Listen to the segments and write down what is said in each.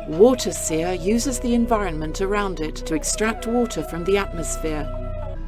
Waterseer uses the environment around it to extract water from the atmosphere.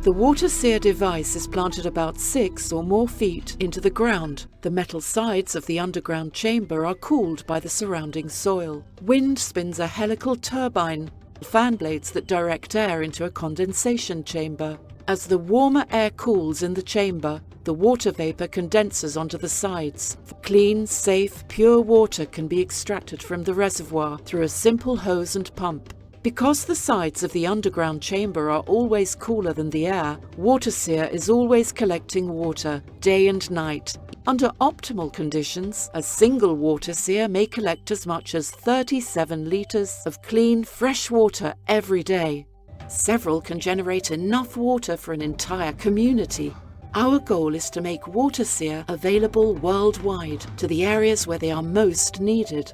The Waterseer device is planted about 6 or more feet into the ground. The metal sides of the underground chamber are cooled by the surrounding soil. Wind spins a helical turbine, fan blades that direct air into a condensation chamber. As the warmer air cools in the chamber, the water vapor condenses onto the sides. Clean, safe, pure water can be extracted from the reservoir through a simple hose and pump. Because the sides of the underground chamber are always cooler than the air, Waterseer is always collecting water, day and night. Under optimal conditions, a single Waterseer may collect as much as 37 litres of clean, fresh water every day. Several can generate enough water for an entire community. Our goal is to make Waterseer available worldwide to the areas where they are most needed.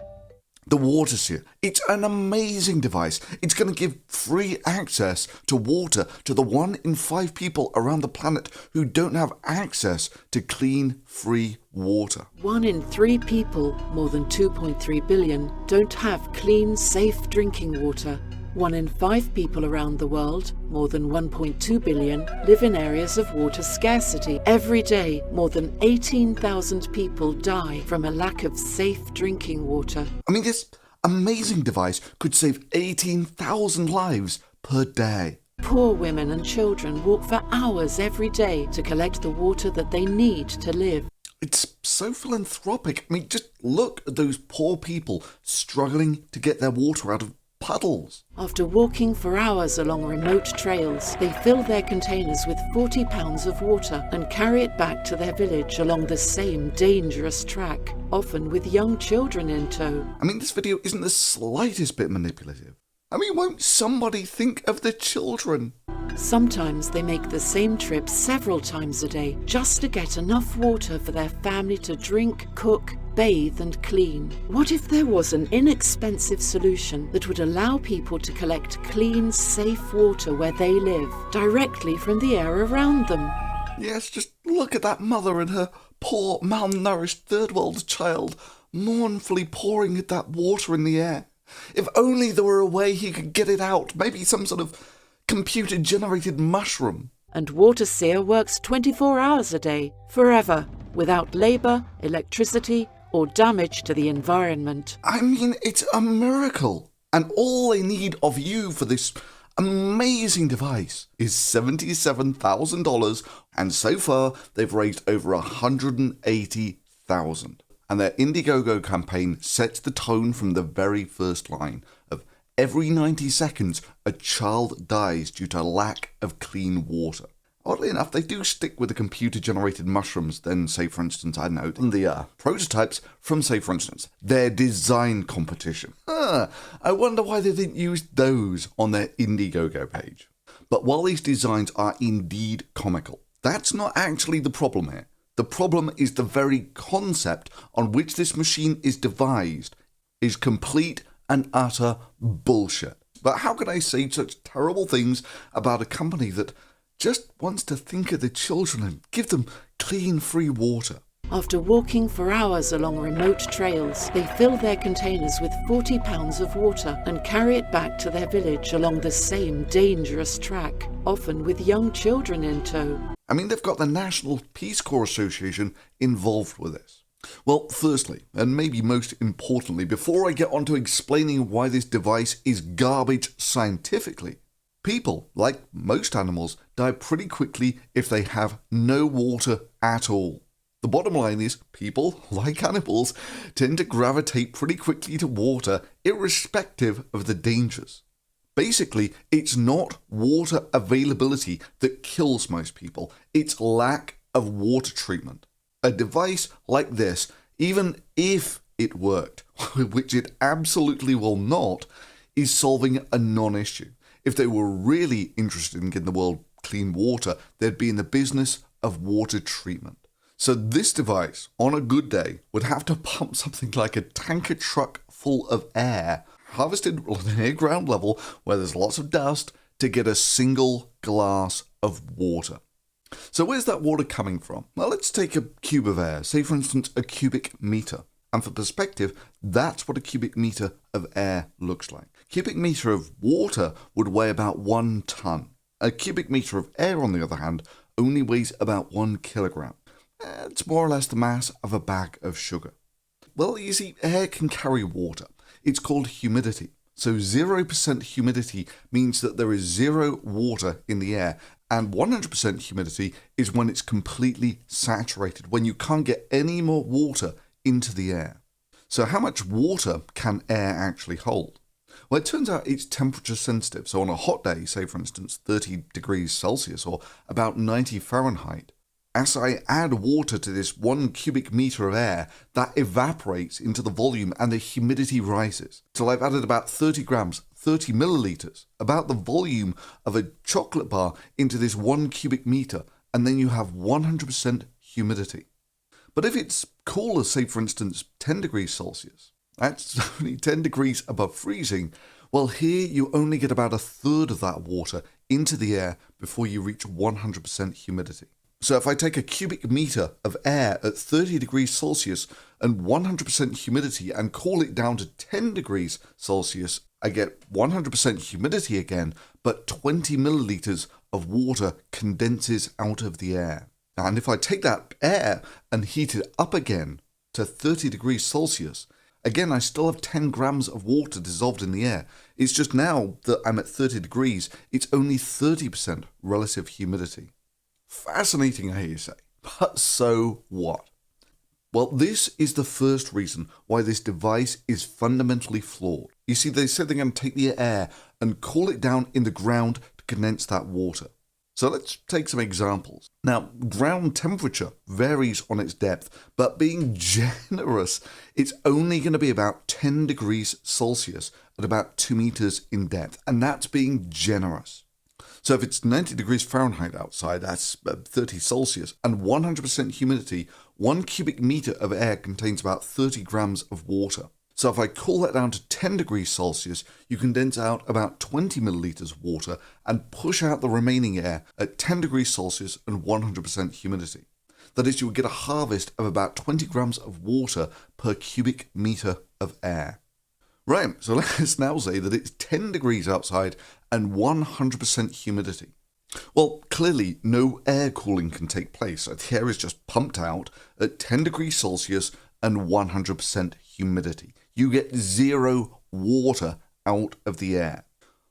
The Waterseer, it's an amazing device. It's going to give free access to water to the 1 in 5 people around the planet who don't have access to clean, free water. 1 in 3 people, more than 2.3 billion, don't have clean, safe drinking water. 1 in 5 people around the world, more than 1.2 billion, live in areas of water scarcity. Every day, more than 18,000 people die from a lack of safe drinking water. I mean, this amazing device could save 18,000 lives per day. Poor women and children walk for hours every day to collect the water that they need to live. It's so philanthropic. I mean, just look at those poor people struggling to get their water out of puddles. After walking for hours along remote trails, they fill their containers with 40 pounds of water and carry it back to their village along the same dangerous track, often with young children in tow. I mean, this video isn't the slightest bit manipulative. I mean, won't somebody think of the children? Sometimes they make the same trip several times a day just to get enough water for their family to drink, cook, bathe and clean. What if there was an inexpensive solution that would allow people to collect clean, safe water where they live, directly from the air around them? Yes, just look at that mother and her poor, malnourished third world child mournfully pouring at that water in the air. If only there were a way he could get it out, maybe some sort of computer-generated mushroom. And Waterseer works 24 hours a day, forever, without labour, electricity, or damage to the environment. I mean, it's a miracle. And all they need of you for this amazing device is $77,000, and so far they've raised over $180,000. And their Indiegogo campaign sets the tone from the very first line of every 90 seconds a child dies due to lack of clean water. Oddly enough, they do stick with the computer-generated mushrooms than, say, for instance, I know, the prototypes from, say, for instance, their design competition. I wonder why they didn't use those on their Indiegogo page. But while these designs are indeed comical, that's not actually the problem here. The problem is the very concept on which this machine is devised is complete and utter bullshit. But how can I say such terrible things about a company that just wants to think of the children and give them clean, free water? After walking for hours along remote trails, they fill their containers with 40 pounds of water and carry it back to their village along the same dangerous track, often with young children in tow. I mean, they've got the National Peace Corps Association involved with this. Well, firstly, and maybe most importantly, before I get on to explaining why this device is garbage scientifically, people, like most animals, die pretty quickly if they have no water at all. The bottom line is, people, like animals, tend to gravitate pretty quickly to water, irrespective of the dangers. Basically, it's not water availability that kills most people, it's lack of water treatment. A device like this, even if it worked, which it absolutely will not, is solving a non-issue. If they were really interested in getting the world clean water, they'd be in the business of water treatment. So this device, on a good day, would have to pump something like a tanker truck full of air, harvested near ground level where there's lots of dust, to get a single glass of water. So where's that water coming from? Well, let's take a cube of air, say for instance a cubic meter. And for perspective, that's what a cubic meter of air looks like. Cubic meter of water would weigh about 1 ton. A cubic meter of air, on the other hand, only weighs about 1 kilogram. It's more or less the mass of a bag of sugar. Well, you see, air can carry water. It's called humidity. So 0% humidity means that there is 0 water in the air, and 100% humidity is when it's completely saturated, when you can't get any more water into the air. So how much water can air actually hold? Well, it turns out it's temperature sensitive. So on a hot day, say for instance 30 degrees Celsius or about 90 Fahrenheit, as I add water to this 1 cubic meter of air, that evaporates into the volume and the humidity rises. Till I've added about 30 grams, 30 milliliters, about the volume of a chocolate bar into this 1 cubic meter, and then you have 100% humidity. But if it's cooler, say for instance 10 degrees Celsius, that's only 10 degrees above freezing, well here you only get about a third of that water into the air before you reach 100% humidity. So if I take a cubic meter of air at 30 degrees Celsius and 100% humidity and cool it down to 10 degrees Celsius, I get 100% humidity again, but 20 milliliters of water condenses out of the air. And if I take that air and heat it up again to 30 degrees Celsius, again I still have 10 grams of water dissolved in the air. It's just now that I'm at 30 degrees, it's only 30% relative humidity. Fascinating, how you say, but so what? Well, this is the first reason why this device is fundamentally flawed. You see, they said they're going to take the air and cool it down in the ground to condense that water. So let's take some examples. Now, ground temperature varies on its depth, but being generous, it's only going to be about 10 degrees Celsius at about 2 meters in depth, and that's being generous. So if it's 90 degrees Fahrenheit outside, that's 30 Celsius, and 100% humidity, 1 cubic meter of air contains about 30 grams of water. So if I cool that down to 10 degrees Celsius, you condense out about 20 milliliters of water and push out the remaining air at 10 degrees Celsius and 100% humidity. That is, you would get a harvest of about 20 grams of water per cubic meter of air. Right, so let's now say that it's 10 degrees outside and 100% humidity. Well, clearly no air cooling can take place. The air is just pumped out at 10 degrees Celsius and 100% humidity. You get 0 water out of the air.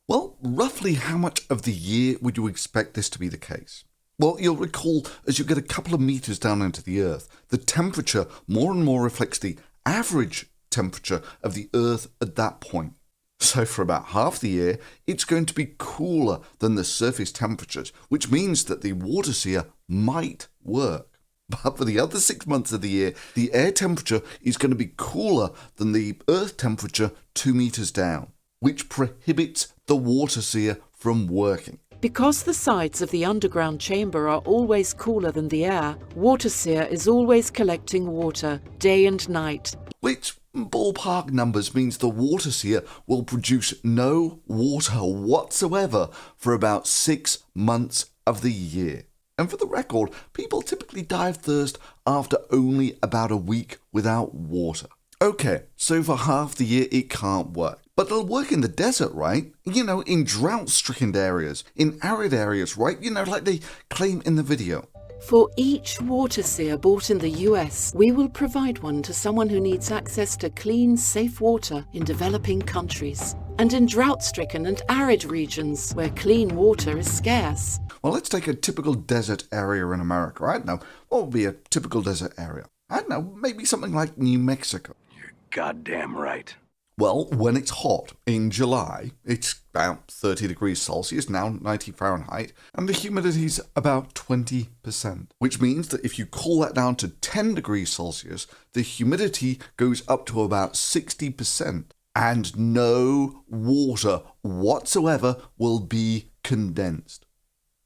Well, roughly how much of the year would you expect this to be the case? Well, you'll recall as you get a couple of meters down into the Earth, the temperature more and more reflects the average temperature of the Earth at that point. So for about half the year, it's going to be cooler than the surface temperatures, which means that the Waterseer might work. But for the other 6 months of the year, the air temperature is going to be cooler than the Earth temperature 2 meters down, which prohibits the Waterseer from working. Because the sides of the underground chamber are always cooler than the air, Waterseer is always collecting water, day and night. Which ballpark numbers means the Waterseer will produce no water whatsoever for about 6 months of the year. And for the record, people typically die of thirst after only about a week without water. Okay, so for half the year it can't work. But it'll work in the desert, right? You know, in drought-stricken areas, in arid areas, right? You know, like they claim in the video. For each Waterseer bought in the US, we will provide one to someone who needs access to clean, safe water in developing countries and in drought-stricken and arid regions where clean water is scarce. Well, let's take a typical desert area in America. I don't know, what would be a typical desert area? I don't know, maybe something like New Mexico. You're goddamn right. Well, when it's hot, in July, it's about 30 degrees Celsius, now 90 Fahrenheit, and the humidity's about 20%, which means that if you cool that down to 10 degrees Celsius, the humidity goes up to about 60%, and no water whatsoever will be condensed.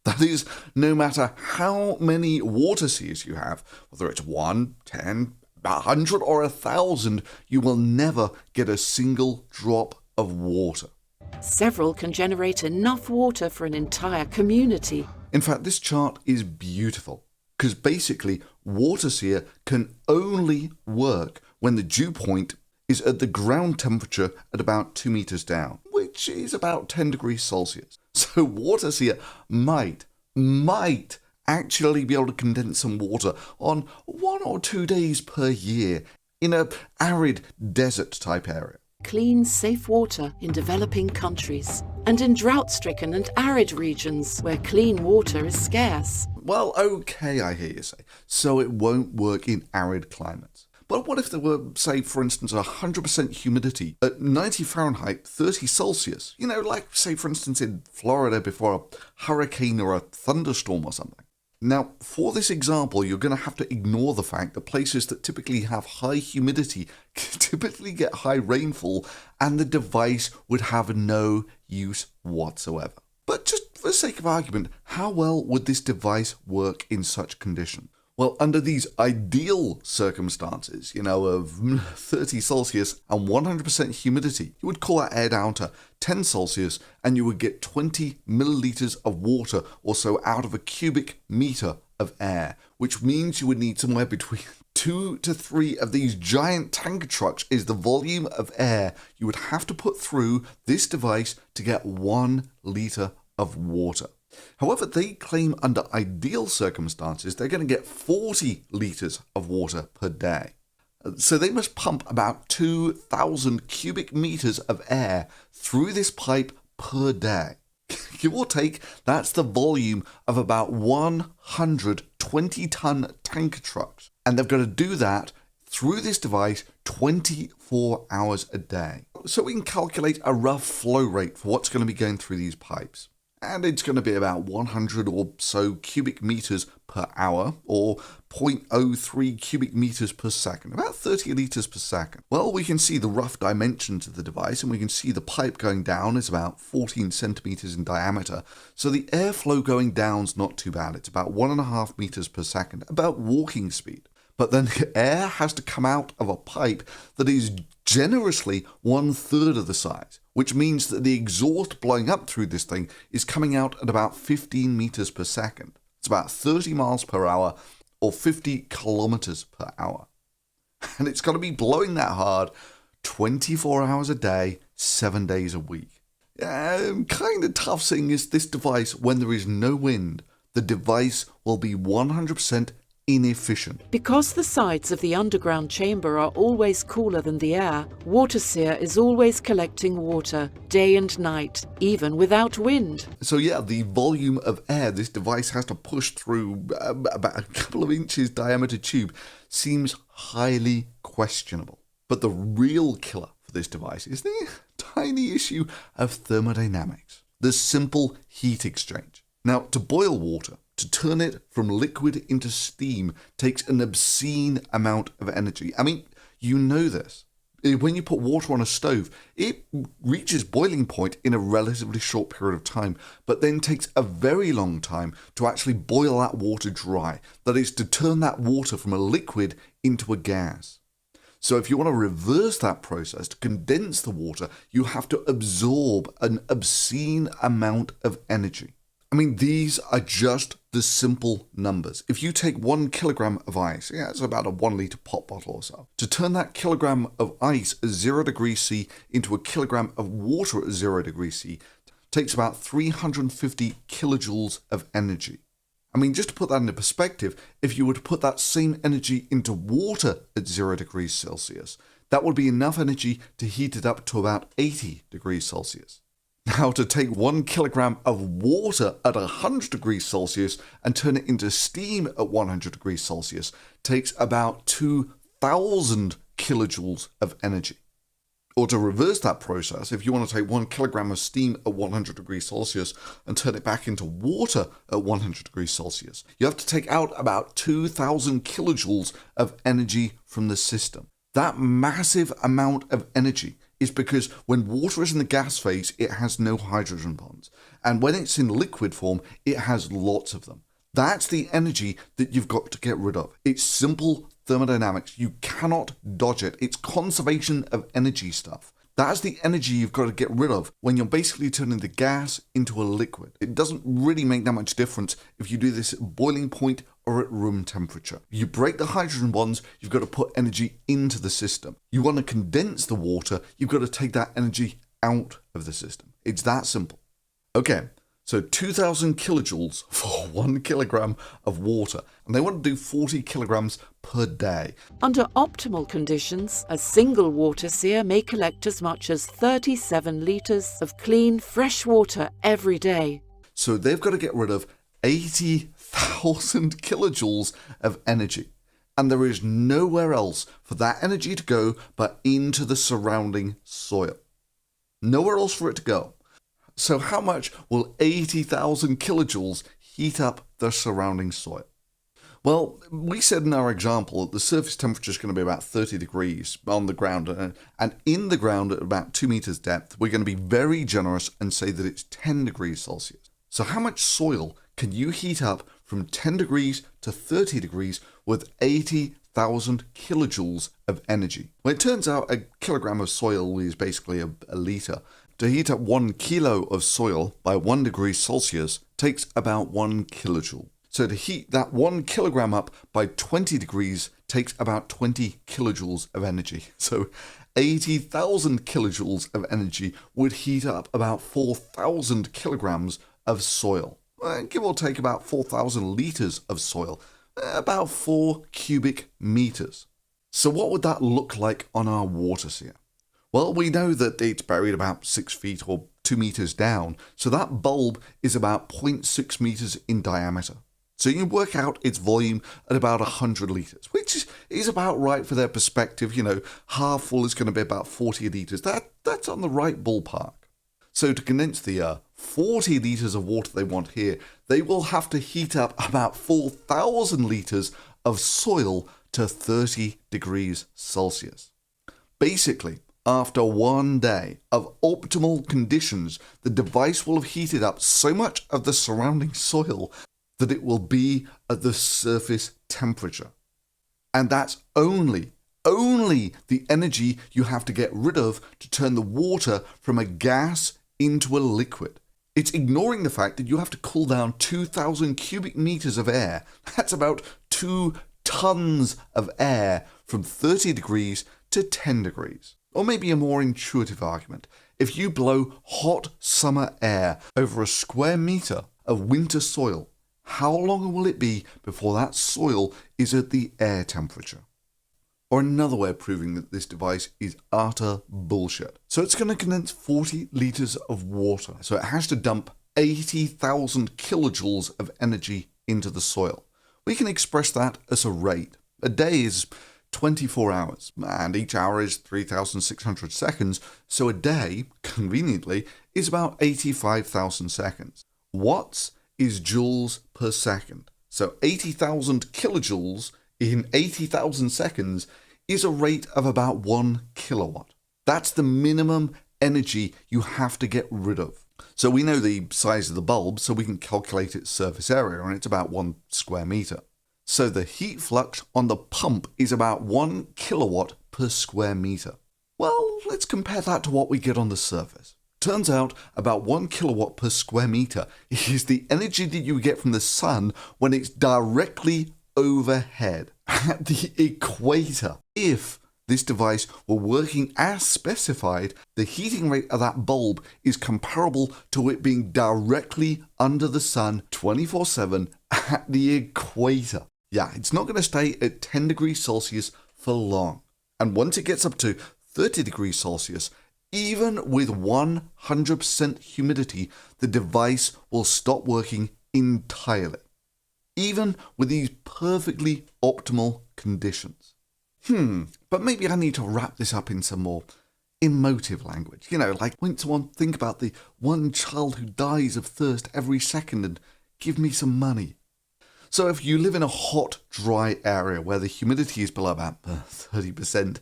That is, no matter how many Waterseers you have, whether it's 1, 10, 100 or 1,000, you will never get a single drop of water. Several can generate enough water for an entire community. In fact, this chart is beautiful because basically Waterseer can only work when the dew point is at the ground temperature at about 2 meters down, which is about 10 degrees Celsius. So Waterseer might actually be able to condense some water on 1 or 2 days per year in a arid desert type area. Clean, safe water in developing countries and in drought-stricken and arid regions where clean water is scarce. Well, okay, I hear you say. So it won't work in arid climates. But what if there were, say, for instance, 100% humidity at 90 Fahrenheit, 30 Celsius? You know, like, say, for instance, in Florida before a hurricane or a thunderstorm or something. Now, for this example, you're going to have to ignore the fact that places that typically have high humidity typically get high rainfall, and the device would have no use whatsoever. But just for the sake of argument, how well would this device work in such conditions? Well, under these ideal circumstances, of 30 Celsius and 100% humidity, you would cool that air down to 10 Celsius and you would get 20 milliliters of water or so out of a cubic meter of air, which means you would need somewhere between 2 to 3 of these giant tanker trucks is the volume of air you would have to put through this device to get 1 liter of water. However, they claim under ideal circumstances they're going to get 40 litres of water per day. So they must pump about 2,000 cubic metres of air through this pipe per day. Give or take, that's the volume of about 100 20-ton tanker trucks. And they've got to do that through this device 24 hours a day. So we can calculate a rough flow rate for what's going to be going through these pipes. And it's going to be about 100 or so cubic meters per hour, or 0.03 cubic meters per second, about 30 liters per second. Well, we can see the rough dimensions of the device, and we can see the pipe going down is about 14 centimeters in diameter. So the airflow going down's not too bad. It's about 1.5 meters per second, about walking speed. But then the air has to come out of a pipe that is generously 1/3 of the size, which means that the exhaust blowing up through this thing is coming out at about 15 meters per second. It's about 30 miles per hour or 50 kilometers per hour. And it's got to be blowing that hard 24 hours a day, 7 days a week. Kind of tough seeing is this device, when there is no wind, the device will be 100% inefficient. Because the sides of the underground chamber are always cooler than the air, Waterseer is always collecting water, day and night, even without wind. So yeah, the volume of air this device has to push through about a couple of inches diameter tube seems highly questionable. But the real killer for this device is the tiny issue of thermodynamics, the simple heat exchange. Now, to boil water, to turn it from liquid into steam takes an obscene amount of energy. I mean, you know this. When you put water on a stove, it reaches boiling point in a relatively short period of time, but then takes a very long time to actually boil that water dry. That is, to turn that water from a liquid into a gas. So if you want to reverse that process, to condense the water, you have to absorb an obscene amount of energy. I mean, these are just the simple numbers. If you take 1 kilogram of ice, it's about a 1 liter pop bottle or so, to turn that kilogram of ice at 0 degrees C into a kilogram of water at 0 degrees C takes about 350 kilojoules of energy. I mean, just to put that into perspective, if you were to put that same energy into water at 0 degrees Celsius, that would be enough energy to heat it up to about 80 degrees Celsius. Now, to take 1 kilogram of water at 100 degrees Celsius and turn it into steam at 100 degrees Celsius takes about 2,000 kilojoules of energy. Or to reverse that process, if you want to take 1 kilogram of steam at 100 degrees Celsius and turn it back into water at 100 degrees Celsius, you have to take out about 2,000 kilojoules of energy from the system. That massive amount of energy is because when water is in the gas phase, it has no hydrogen bonds. And when it's in liquid form, it has lots of them. That's the energy that you've got to get rid of. It's simple thermodynamics. You cannot dodge it. It's conservation of energy stuff. That's the energy you've got to get rid of when you're basically turning the gas into a liquid. It doesn't really make that much difference if you do this at boiling point are at room temperature. You break the hydrogen bonds, you've got to put energy into the system. You want to condense the water, you've got to take that energy out of the system. It's that simple. Okay, so 2,000 kilojoules for 1 kilogram of water, and they want to do 40 kilograms per day. Under optimal conditions, a single waterseer may collect as much as 37 litres of clean, fresh water every day. So they've got to get rid of 80,000 kilojoules of energy. And there is nowhere else for that energy to go but into the surrounding soil. Nowhere else for it to go. So how much will 80,000 kilojoules heat up the surrounding soil? Well, we said in our example that the surface temperature is going to be about 30 degrees on the ground, and in the ground at about 2 meters depth, we're going to be very generous and say that it's 10 degrees Celsius. So how much soil can you heat up from 10 degrees to 30 degrees with 80,000 kilojoules of energy? Well, it turns out a kilogram of soil is basically a litre. To heat up 1 kilo of soil by 1 degree Celsius takes about 1 kilojoule. So to heat that 1 kilogram up by 20 degrees takes about 20 kilojoules of energy. So 80,000 kilojoules of energy would heat up about 4,000 kilograms of soil. Give or take about 4,000 litres of soil, about 4 cubic meters. So what would that look like on our Waterseer? Well, we know that it's buried about 6 feet or 2 meters down, so that bulb is about 0.6 meters in diameter. So you can work out its volume at about 100 litres, which is about right for their perspective. You know, half full is going to be about 40 litres. That's on the right ballpark. So to condense the 40 litres of water they want here, they will have to heat up about 4,000 litres of soil to 30 degrees Celsius. Basically, after 1 day of optimal conditions, the device will have heated up so much of the surrounding soil that it will be at the surface temperature. And that's only the energy you have to get rid of to turn the water from a gas into a liquid. It's ignoring the fact that you have to cool down 2,000 cubic meters of air. That's about 2 tons of air from 30 degrees to 10 degrees. Or maybe a more intuitive argument. If you blow hot summer air over a square meter of winter soil, how long will it be before that soil is at the air temperature? Or another way of proving that this device is utter bullshit. So it's going to condense 40 litres of water. So it has to dump 80,000 kilojoules of energy into the soil. We can express that as a rate. A day is 24 hours, and each hour is 3,600 seconds, so a day, conveniently, is about 85,000 seconds. Watts is joules per second. So 80,000 kilojoules in 80,000 seconds is a rate of about 1 kilowatt. That's the minimum energy you have to get rid of. So we know the size of the bulb, so we can calculate its surface area, and it's about 1 square meter. So the heat flux on the pump is about 1 kilowatt per square meter. Well, let's compare that to what we get on the surface. Turns out about 1 kilowatt per square meter is the energy that you get from the sun when it's directly overhead at the equator. If this device were working as specified, the heating rate of that bulb is comparable to it being directly under the sun 24/7 at the equator. Yeah, it's not going to stay at 10 degrees Celsius for long. And once it gets up to 30 degrees Celsius, even with 100% humidity, the device will stop working entirely. Even with these perfectly optimal conditions. But maybe I need to wrap this up in some more emotive language. You know, like when someone think about the one child who dies of thirst every second and give me some money. So if you live in a hot, dry area where the humidity is below about 30%,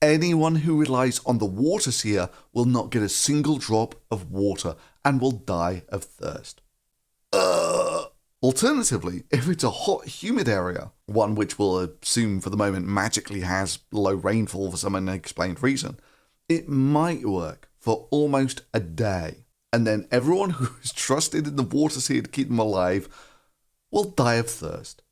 anyone who relies on the Waterseer will not get a single drop of water and will die of thirst. Alternatively, if it's a hot, humid area, one which we'll assume for the moment magically has low rainfall for some unexplained reason, it might work for almost a day. And then everyone who is trusted in the Waterseer to keep them alive will die of thirst.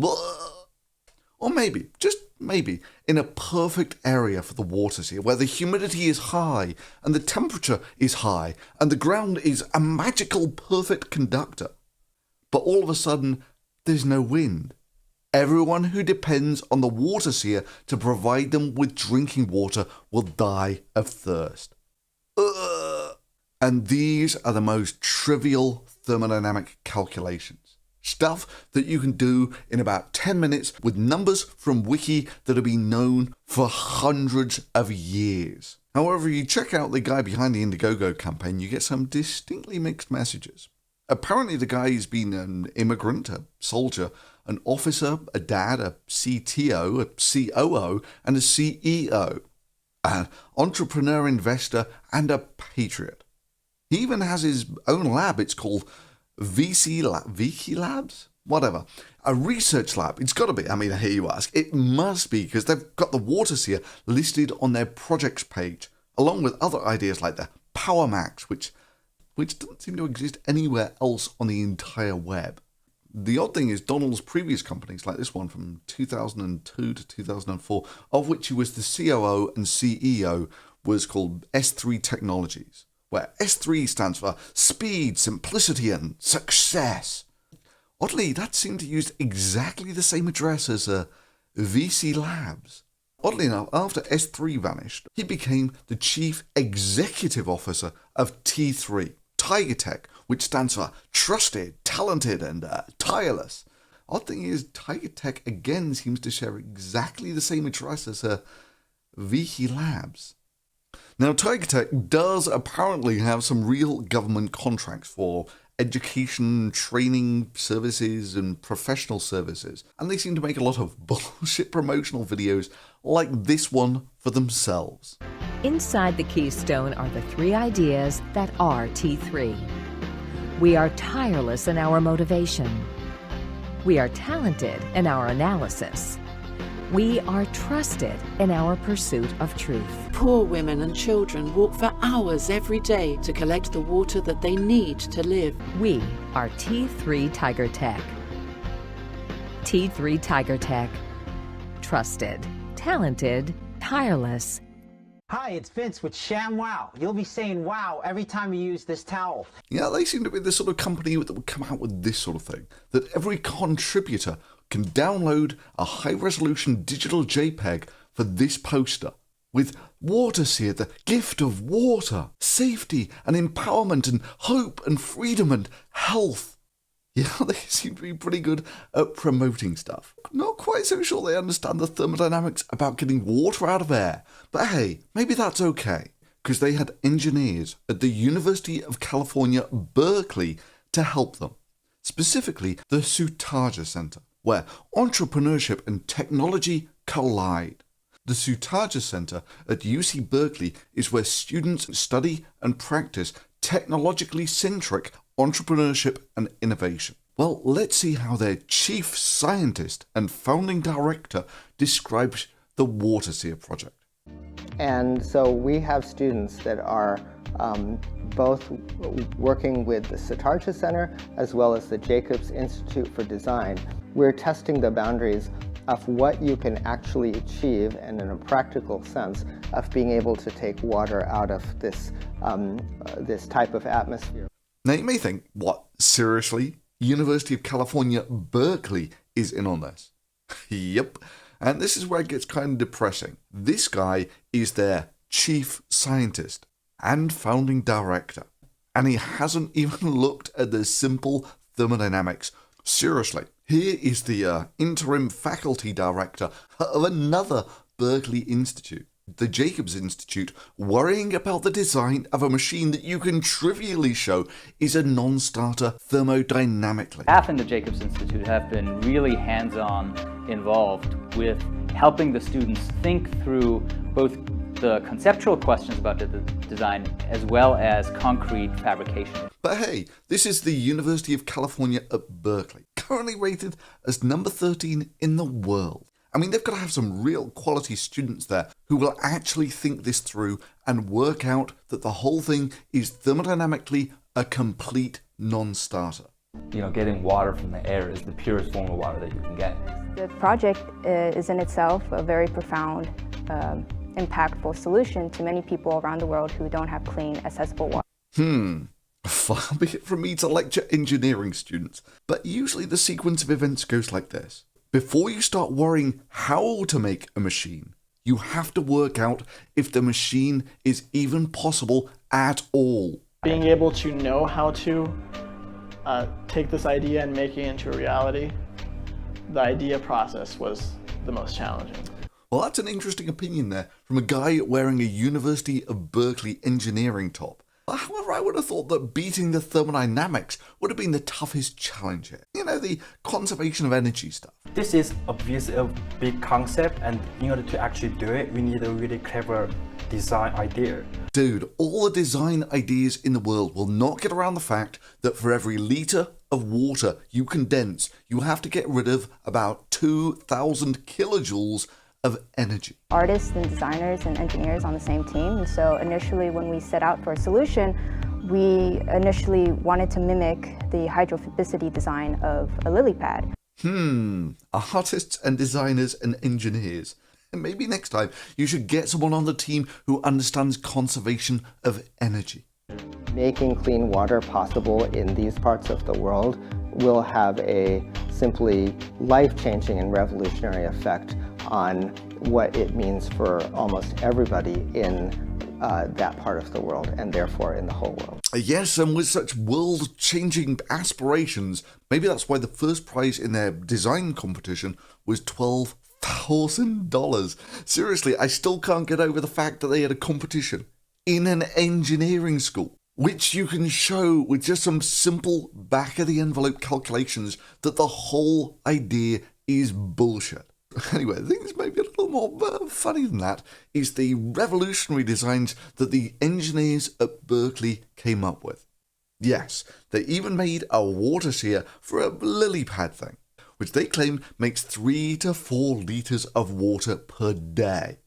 Or maybe, just maybe, in a perfect area for the Waterseer, where the humidity is high, and the temperature is high, and the ground is a magical perfect conductor. But all of a sudden, there's no wind. Everyone who depends on the Waterseer to provide them with drinking water will die of thirst. And these are the most trivial thermodynamic calculations. Stuff that you can do in about 10 minutes with numbers from Wiki that have been known for hundreds of years. However, you check out the guy behind the Indiegogo campaign, you get some distinctly mixed messages. Apparently the guy has been an immigrant, a soldier, an officer, a dad, a CTO, a COO, and a CEO. An entrepreneur, investor, and a patriot. He even has his own lab. It's called VC Labs? Whatever. A research lab. It's got to be. I mean, here you ask. It must be, because they've got the Waterseer listed on their projects page, along with other ideas like the Power Max, which doesn't seem to exist anywhere else on the entire web. The odd thing is Donald's previous companies, like this one from 2002 to 2004, of which he was the COO and CEO, was called S3 Technologies, where S3 stands for speed, simplicity, and success. Oddly, that seemed to use exactly the same address as VC Labs. Oddly enough, after S3 vanished, he became the Chief Executive Officer of T3, Tiger Tech, which stands for trusted, talented, and tireless. Odd thing is, Tiger Tech again seems to share exactly the same address as VC Labs. Now, Tiger Tech does apparently have some real government contracts for education, training services, and professional services, and they seem to make a lot of bullshit promotional videos like this one for themselves. Inside the keystone are the three ideas that are T3. We are tireless in our motivation. We are talented in our analysis. We are trusted in our pursuit of truth. Poor women and children walk for hours every day to collect the water that they need to live. We are T3 Tiger Tech. T3 Tiger Tech. Trusted, talented, tireless. Hi, it's Vince with ShamWow. You'll be saying wow every time you use this towel. Yeah, they seem to be the sort of company that would come out with this sort of thing, that every contributor can download a high-resolution digital JPEG for this poster, with Waterseer, the gift of water, safety and empowerment and hope and freedom and health. Yeah, they seem to be pretty good at promoting stuff. Not quite so sure they understand the thermodynamics about getting water out of air, but hey, maybe that's okay, because they had engineers at the University of California, Berkeley, to help them. Specifically, the Sutaja Center, where entrepreneurship and technology collide. The Sutaja Center at UC Berkeley is where students study and practice technologically centric entrepreneurship and innovation. Well, let's see how their chief scientist and founding director describes the Waterseer project. And so we have students that are both working with the Sutaja Center as well as the Jacobs Institute for Design. We're testing the boundaries of what you can actually achieve, and in a practical sense, of being able to take water out of this, this type of atmosphere. Now you may think, what, seriously? University of California, Berkeley is in on this? Yep, and this is where it gets kind of depressing. This guy is their chief scientist and founding director, and he hasn't even looked at the simple thermodynamics. Seriously, here is the interim faculty director of another Berkeley institute, the Jacobs Institute, worrying about the design of a machine that you can trivially show is a non-starter thermodynamically. Staff in the Jacobs Institute have been really hands-on involved with helping the students think through both the conceptual questions about the design as well as concrete fabrication. But hey, this is the University of California at Berkeley, currently rated as number 13 in the world. I mean, they've got to have some real quality students there who will actually think this through and work out that the whole thing is thermodynamically a complete non-starter. Getting water from the air is the purest form of water that you can get. The project is in itself a very profound, impactful solution to many people around the world who don't have clean, accessible water. Far be it from me to lecture engineering students, but usually the sequence of events goes like this. Before you start worrying how to make a machine, you have to work out if the machine is even possible at all. Being able to know how to take this idea and make it into a reality, the idea process was the most challenging. Well, that's an interesting opinion there from a guy wearing a University of Berkeley engineering top. However, I would have thought that beating the thermodynamics would have been the toughest challenge here. The conservation of energy stuff. This is obviously a big concept, and in order to actually do it, we need a really clever design idea. Dude, all the design ideas in the world will not get around the fact that for every litre of water you condense, you have to get rid of about 2,000 kilojoules of energy. Artists and designers and engineers on the same team. And so initially when we set out for a solution, we initially wanted to mimic the hydrophobicity design of a lily pad. Artists and designers and engineers. And maybe next time you should get someone on the team who understands conservation of energy. Making clean water possible in these parts of the world will have a simply life-changing and revolutionary effect on what it means for almost everybody in that part of the world, and therefore in the whole world. Yes, and with such world-changing aspirations, maybe that's why the first prize in their design competition was $12,000. Seriously, I still can't get over the fact that they had a competition in an engineering school, which you can show with just some simple back-of-the-envelope calculations that the whole idea is bullshit. Anyway, the thing that's maybe a little more funny than that is the revolutionary designs that the engineers at Berkeley came up with. Yes, they even made a Waterseer for a lily pad thing, which they claim makes 3 to 4 litres of water per day.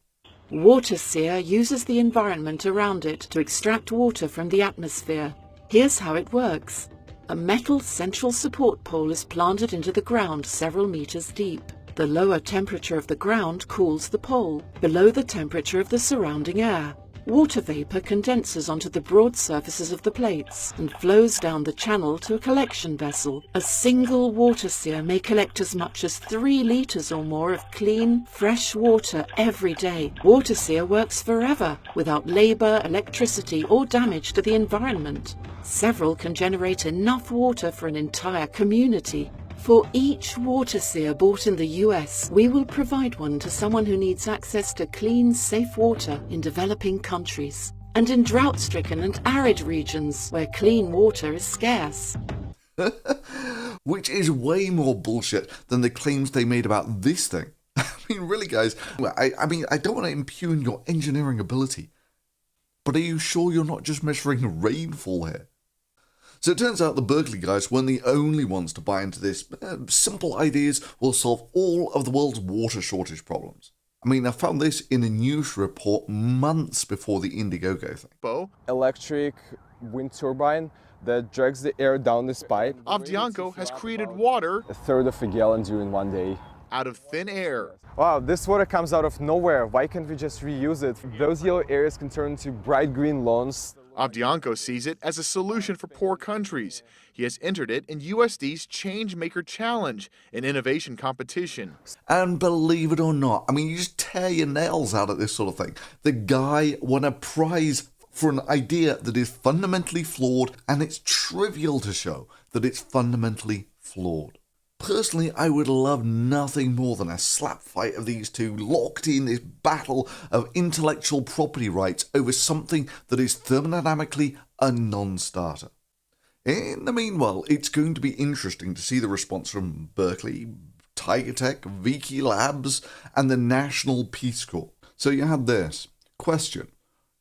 Waterseer uses the environment around it to extract water from the atmosphere. Here's how it works. A metal central support pole is planted into the ground several meters deep. The lower temperature of the ground cools the pole, below the temperature of the surrounding air. Water vapor condenses onto the broad surfaces of the plates and flows down the channel to a collection vessel. A single Waterseer may collect as much as 3 litres or more of clean, fresh water every day. Waterseer works forever, without labour, electricity or damage to the environment. Several can generate enough water for an entire community. For each Waterseer bought in the US, we will provide one to someone who needs access to clean, safe water in developing countries and in drought-stricken and arid regions where clean water is scarce. Which is way more bullshit than the claims they made about this thing. I mean, really, guys, I don't want to impugn your engineering ability, but are you sure you're not just measuring rainfall here? So it turns out the Berkeley guys weren't the only ones to buy into this. Simple ideas will solve all of the world's water shortage problems. I mean, I found this in a news report months before the Indiegogo thing. Electric wind turbine that drags the air down this pipe. Avdianko has created water, 1/3 of a gallon during one day. out of thin air. Wow, this water comes out of nowhere. Why can't we just reuse it? Those yellow areas can turn into bright green lawns. Avdianko sees it as a solution for poor countries. He has entered it in USD's Changemaker Challenge, an innovation competition. And believe it or not, I mean, you just tear your nails out at this sort of thing. The guy won a prize for an idea that is fundamentally flawed, and it's trivial to show that it's fundamentally flawed. Personally, I would love nothing more than a slap fight of these two locked in this battle of intellectual property rights over something that is thermodynamically a non-starter. In the meanwhile, it's going to be interesting to see the response from Berkeley, Tiger Tech, Viki Labs, and the National Peace Corps. So you had this. Question.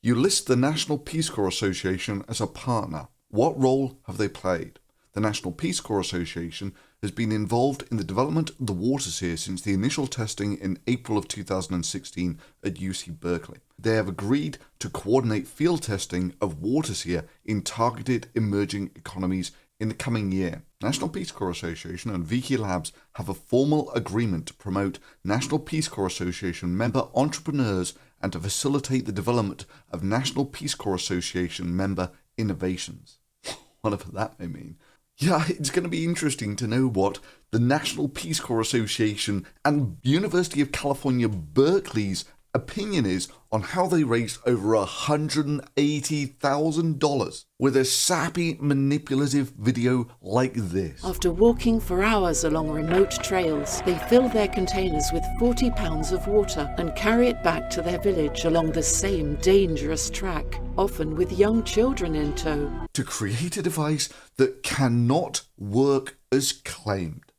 You list the National Peace Corps Association as a partner. What role have they played? The National Peace Corps Association has been involved in the development of the Waterseer since the initial testing in April of 2016 at UC Berkeley. They have agreed to coordinate field testing of Waterseer in targeted emerging economies in the coming year. National Peace Corps Association and Viki Labs have a formal agreement to promote National Peace Corps Association member entrepreneurs and to facilitate the development of National Peace Corps Association member innovations. Whatever that may mean. Yeah, it's going to be interesting to know what the National Peace Corps Association and University of California, Berkeley's opinion is on how they raised over $180,000 with a sappy, manipulative video like this. After walking for hours along remote trails, they fill their containers with 40 pounds of water and carry it back to their village along the same dangerous track, often with young children in tow. To create a device that cannot work as claimed.